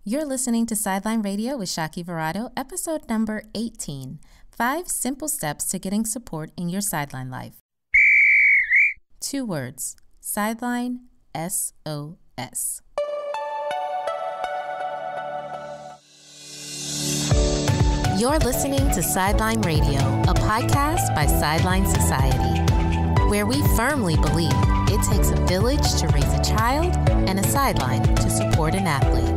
You're listening to Sideline Radio with Shaki Verado, episode number 18, 5 Simple Steps to Getting Support in Your Sideline Life. 2 words, Sideline SOS. You're listening to Sideline Radio, a podcast by Sideline Society, where we firmly believe it takes a village to raise a child and a sideline to support an athlete.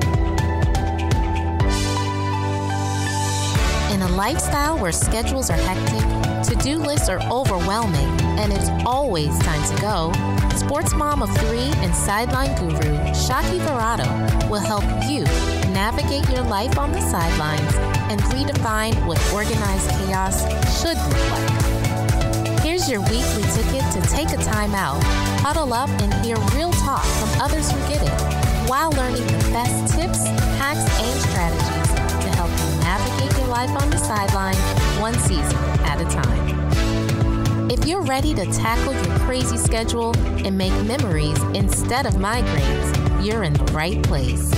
In a lifestyle where schedules are hectic, to-do lists are overwhelming, and it's always time to go, sports mom of 3 and sideline guru Shaki Verado will help you navigate your life on the sidelines and redefine what organized chaos should look like. Here's your weekly ticket to take a time out, huddle up, and hear real talk from others who get it, while learning the best tips, hacks, and strategies to help you navigate your life on the sideline, one season at a time. If you're ready to tackle your crazy schedule and make memories instead of migraines, you're in the right place.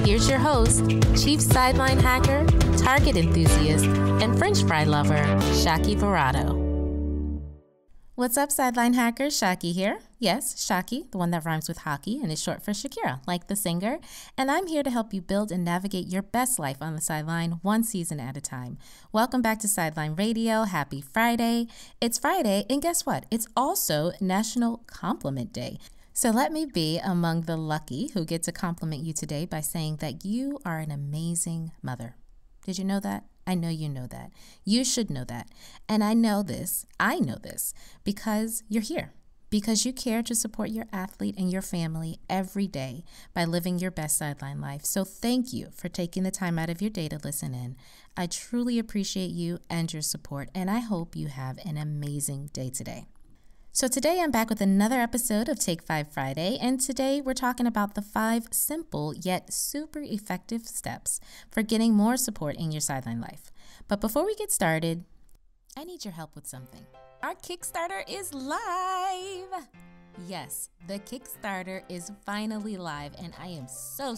Here's your host, Chief Sideline Hacker, Target Enthusiast, and French fry lover, Shaki Verado. What's up, Sideline Hackers? Shaki here. Yes, Shaki, the one that rhymes with hockey and is short for Shakira, like the singer. And I'm here to help you build and navigate your best life on the sideline, one season at a time. Welcome back to Sideline Radio. Happy Friday. It's Friday, and guess what? It's also National Compliment Day. So let me be among the lucky who get to compliment you today by saying that you are an amazing mother. Did you know that? I know you know that. You should know that. And I know this because you're here, because you care to support your athlete and your family every day by living your best sideline life. So thank you for taking the time out of your day to listen in. I truly appreciate you and your support, and I hope you have an amazing day today. So today I'm back with another episode of Take 5 Friday, and today we're talking about the 5 simple yet super effective steps for getting more support in your sideline life. But before we get started, I need your help with something. Our Kickstarter is live! Yes, the Kickstarter is finally live, and I am so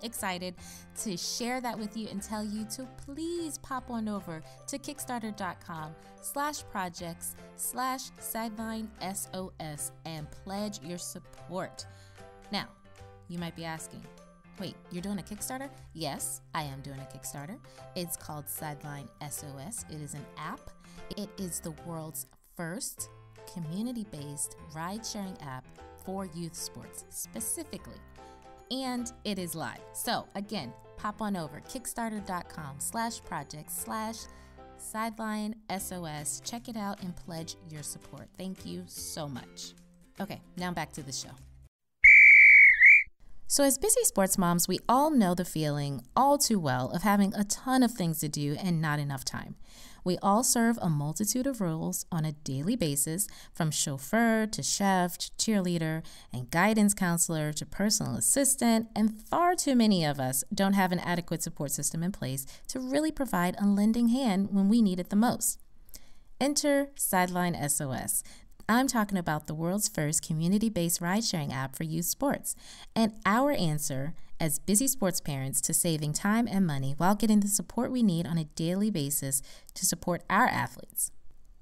excited to share that with you and tell you to please pop on over to kickstarter.com/projects/sidelineSOS and pledge your support. Now, you might be asking, wait, you're doing a Kickstarter? Yes, I am doing a Kickstarter. It's called Sideline SOS. It is an app. It is the world's first community-based ride-sharing app for youth sports specifically, and it is live. So again, pop on over kickstarter.com/project/sidelineSOS. Check it out and pledge your support. Thank you so much. Okay, now back to the show. So as busy sports moms, we all know the feeling all too well of having a ton of things to do and not enough time. We all serve a multitude of roles on a daily basis, from chauffeur to chef to cheerleader and guidance counselor to personal assistant, and far too many of us don't have an adequate support system in place to really provide a lending hand when we need it the most. Enter Sideline SOS. I'm talking about the world's first community-based ride-sharing app for youth sports, and our answer as busy sports parents to saving time and money while getting the support we need on a daily basis to support our athletes.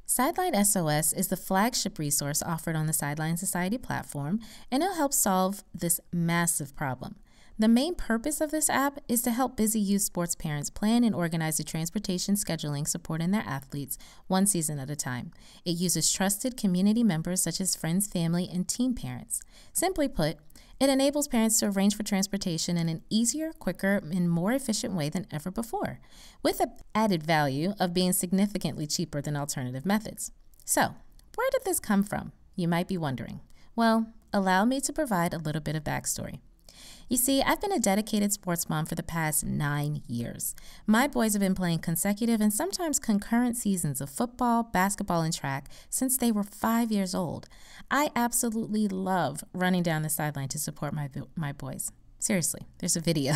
Sideline SOS is the flagship resource offered on the Sideline Society platform, and it'll help solve this massive problem. The main purpose of this app is to help busy youth sports parents plan and organize the transportation scheduling supporting their athletes one season at a time. It uses trusted community members such as friends, family, and team parents. Simply put, it enables parents to arrange for transportation in an easier, quicker, and more efficient way than ever before, with the added value of being significantly cheaper than alternative methods. So, where did this come from? You might be wondering. Well, allow me to provide a little bit of backstory. You see, I've been a dedicated sports mom for the past 9 years. My boys have been playing consecutive and sometimes concurrent seasons of football, basketball, and track since they were 5 years old. I absolutely love running down the sideline to support my boys. Seriously, there's a video.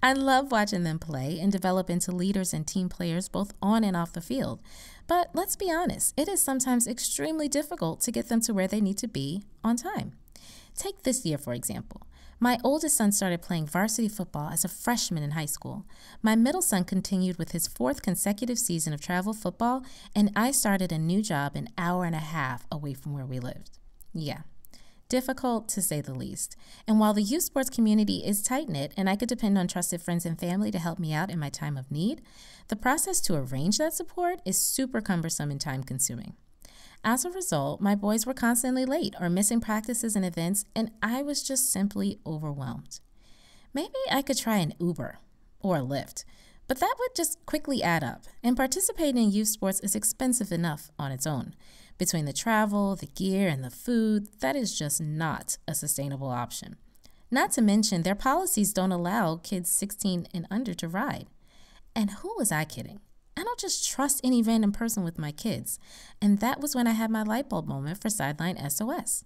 I love watching them play and develop into leaders and team players both on and off the field. But let's be honest, it is sometimes extremely difficult to get them to where they need to be on time. Take this year, for example. My oldest son started playing varsity football as a freshman in high school. My middle son continued with his 4th consecutive season of travel football, and I started a new job an hour and a half away from where we lived. Yeah, difficult to say the least. And while the youth sports community is tight-knit and I could depend on trusted friends and family to help me out in my time of need, the process to arrange that support is super cumbersome and time-consuming. As a result, my boys were constantly late or missing practices and events, and I was just simply overwhelmed. Maybe I could try an Uber or a Lyft, but that would just quickly add up, and participating in youth sports is expensive enough on its own. Between the travel, the gear, and the food, that is just not a sustainable option. Not to mention, their policies don't allow kids 16 and under to ride. And who was I kidding? I don't just trust any random person with my kids. And that was when I had my light bulb moment for Sideline SOS.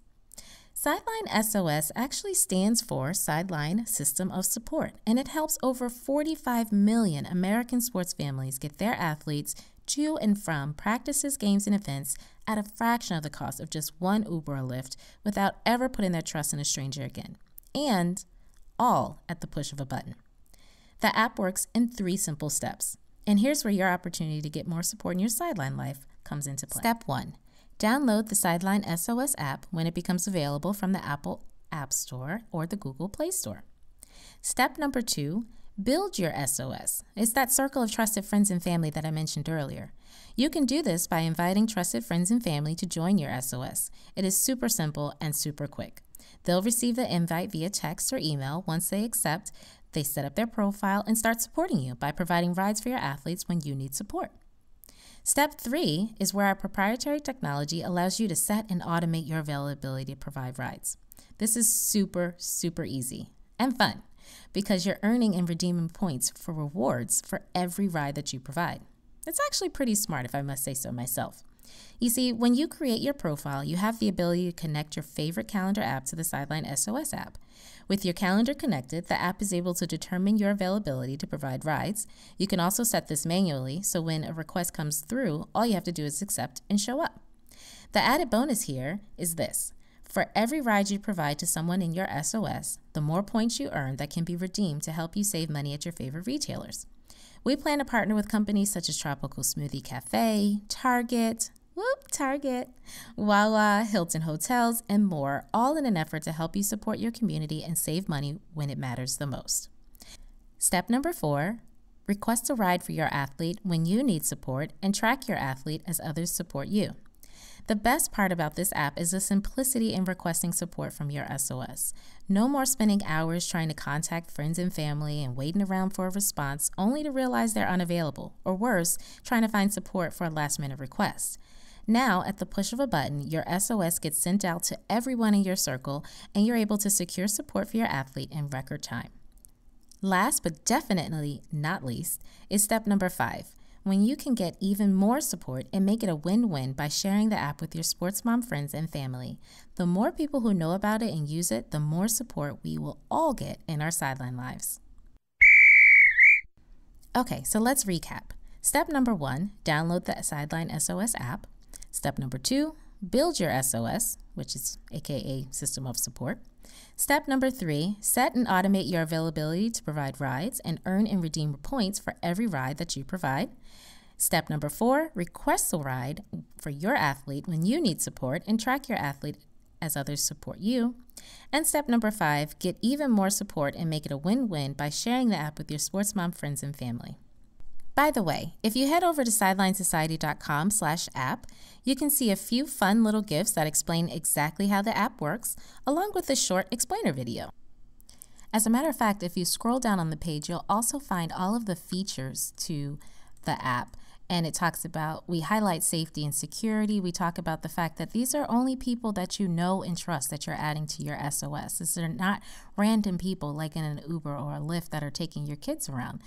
Sideline SOS actually stands for Sideline System of Support, and it helps over 45 million American sports families get their athletes to and from practices, games, and events at a fraction of the cost of just one Uber or Lyft without ever putting their trust in a stranger again. And all at the push of a button. The app works in 3 simple steps. And here's where your opportunity to get more support in your sideline life comes into play. Step 1. Download the Sideline SOS app when it becomes available from the Apple App Store or the Google Play Store. Step number 2. Build your SOS. It's that circle of trusted friends and family that I mentioned earlier. You can do this by inviting trusted friends and family to join your SOS. It is super simple and super quick. They'll receive the invite via text or email. Once they accept, they set up their profile and start supporting you by providing rides for your athletes when you need support. Step 3 is where our proprietary technology allows you to set and automate your availability to provide rides. This is super, super easy and fun because you're earning and redeeming points for rewards for every ride that you provide. It's actually pretty smart, if I must say so myself. You see, when you create your profile, you have the ability to connect your favorite calendar app to the Sideline SOS app. With your calendar connected, the app is able to determine your availability to provide rides. You can also set this manually, so when a request comes through, all you have to do is accept and show up. The added bonus here is this. For every ride you provide to someone in your SOS, the more points you earn that can be redeemed to help you save money at your favorite retailers. We plan to partner with companies such as Tropical Smoothie Cafe, Target, Wawa, Hilton Hotels, and more, all in an effort to help you support your community and save money when it matters the most. Step number 4, request a ride for your athlete when you need support and track your athlete as others support you. The best part about this app is the simplicity in requesting support from your SOS. No more spending hours trying to contact friends and family and waiting around for a response only to realize they're unavailable, or worse, trying to find support for a last-minute request. Now, at the push of a button, your SOS gets sent out to everyone in your circle, and you're able to secure support for your athlete in record time. Last but definitely not least is step number 5, when you can get even more support and make it a win-win by sharing the app with your sports mom friends and family. The more people who know about it and use it, the more support we will all get in our sideline lives. Okay, so let's recap. Step number 1, download the Sideline SOS app. Step number 2, build your SOS, which is aka System of Support. Step number 3, set and automate your availability to provide rides and earn and redeem points for every ride that you provide. Step number 4, request a ride for your athlete when you need support and track your athlete as others support you. And step number 5, get even more support and make it a win-win by sharing the app with your sports mom friends and family. By the way, if you head over to sidelinesociety.com/app, you can see a few fun little GIFs that explain exactly how the app works, along with a short explainer video. As a matter of fact, if you scroll down on the page, you'll also find all of the features to the app. And it talks about, we highlight safety and security. We talk about the fact that these are only people that you know and trust that you're adding to your SOS. These are not random people like in an Uber or a Lyft that are taking your kids around.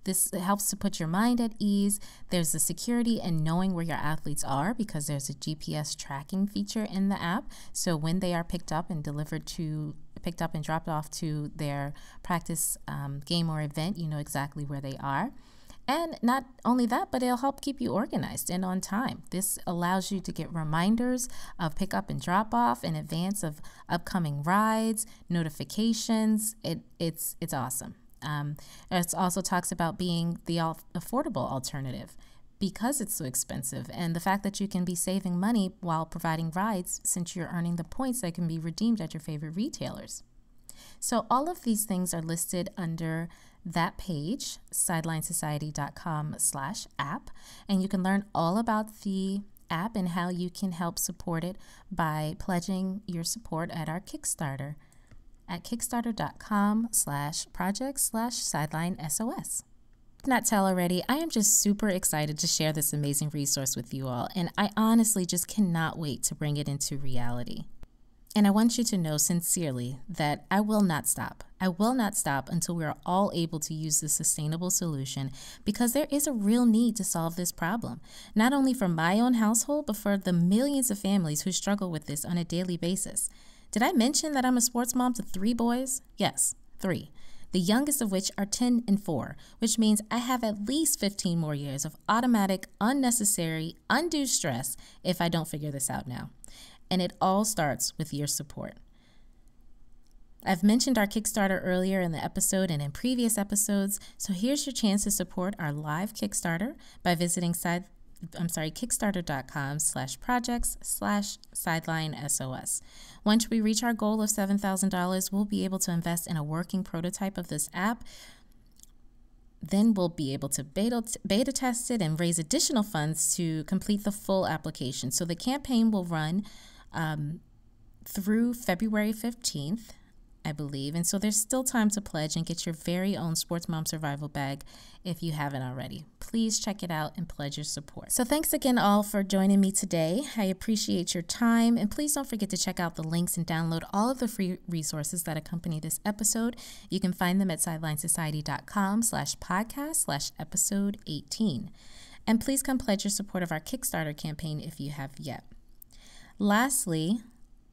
This helps to put your mind at ease. There's the security and knowing where your athletes are because there's a GPS tracking feature in the app. So when they are picked up and dropped off to their practice game or event, you know exactly where they are. And not only that, but it'll help keep you organized and on time. This allows you to get reminders of pickup and drop off in advance of upcoming rides, notifications. It's awesome. It also talks about being the affordable alternative because it's so expensive, and the fact that you can be saving money while providing rides since you're earning the points that can be redeemed at your favorite retailers. So all of these things are listed under that page, sidelinesociety.com/app, and you can learn all about the app and how you can help support it by pledging your support at our Kickstarter at kickstarter.com/project/sidelinesos. Not tell already, I am just super excited to share this amazing resource with you all, and I honestly just cannot wait to bring it into reality. And I want you to know sincerely that I will not stop. I will not stop until we are all able to use this sustainable solution, because there is a real need to solve this problem, not only for my own household, but for the millions of families who struggle with this on a daily basis. Did I mention that I'm a sports mom to 3 boys? Yes, 3. The youngest of which are 10 and 4, which means I have at least 15 more years of automatic, unnecessary, undue stress if I don't figure this out now. And it all starts with your support. I've mentioned our Kickstarter earlier in the episode and in previous episodes, so here's your chance to support our live Kickstarter by visiting kickstarter.com/projects/sidelinesos. Once we reach our goal of $7,000, we'll be able to invest in a working prototype of this app. Then we'll be able to beta test it and raise additional funds to complete the full application. So the campaign will run through February 15th, I believe. And so there's still time to pledge and get your very own Sports Mom Survival Bag if you haven't already. Please check it out and pledge your support. So thanks again all for joining me today. I appreciate your time. And please don't forget to check out the links and download all of the free resources that accompany this episode. You can find them at sidelinesociety.com/podcast/episode 18. And please come pledge your support of our Kickstarter campaign if you have yet. Lastly,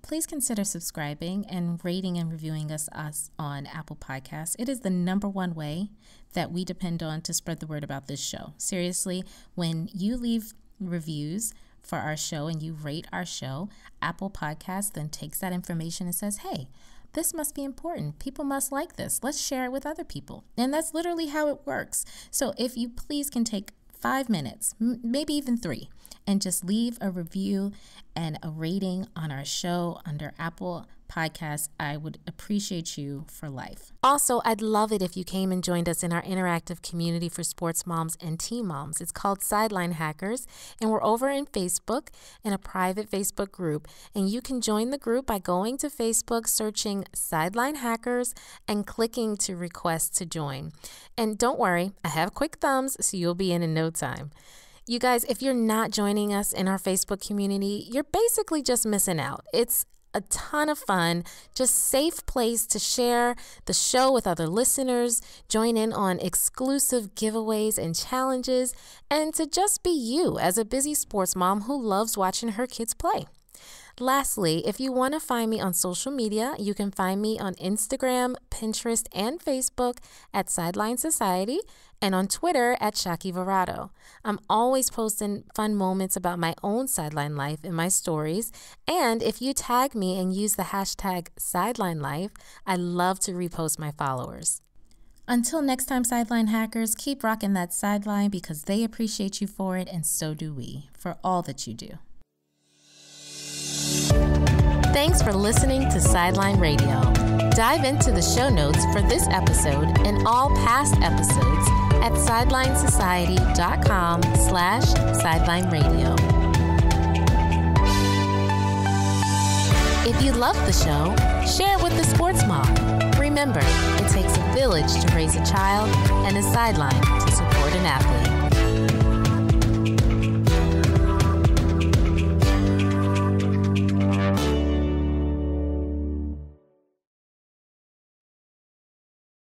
please consider subscribing and rating and reviewing us on Apple Podcasts. It is the #1 way that we depend on to spread the word about this show. Seriously, when you leave reviews for our show and you rate our show, Apple Podcasts then takes that information and says, hey, this must be important. People must like this. Let's share it with other people. And that's literally how it works. So if you please can take 5 minutes, maybe even 3, and just leave a review and a rating on our show under Apple Podcasts, I would appreciate you for life. Also, I'd love it if you came and joined us in our interactive community for sports moms and teen moms. It's called Sideline Hackers, and we're over in Facebook in a private Facebook group. And you can join the group by going to Facebook, searching Sideline Hackers, and clicking to request to join. And don't worry, I have quick thumbs, so you'll be in no time. You guys, if you're not joining us in our Facebook community, you're basically just missing out. It's a ton of fun, just safe place to share the show with other listeners, join in on exclusive giveaways and challenges, and to just be you as a busy sports mom who loves watching her kids play. Lastly, if you want to find me on social media, you can find me on Instagram, Pinterest, and Facebook at Sideline Society, and on Twitter at Shaki Verato. I'm always posting fun moments about my own sideline life in my stories, and if you tag me and use the hashtag Sideline Life, I love to repost my followers. Until next time, Sideline Hackers, keep rocking that sideline because they appreciate you for it, and so do we, for all that you do. Thanks for listening to Sideline Radio. Dive into the show notes for this episode and all past episodes at sidelinesociety.com/Sideline Radio. If you love the show, share it with the sports mom. Remember, it takes a village to raise a child and a sideline to support an athlete.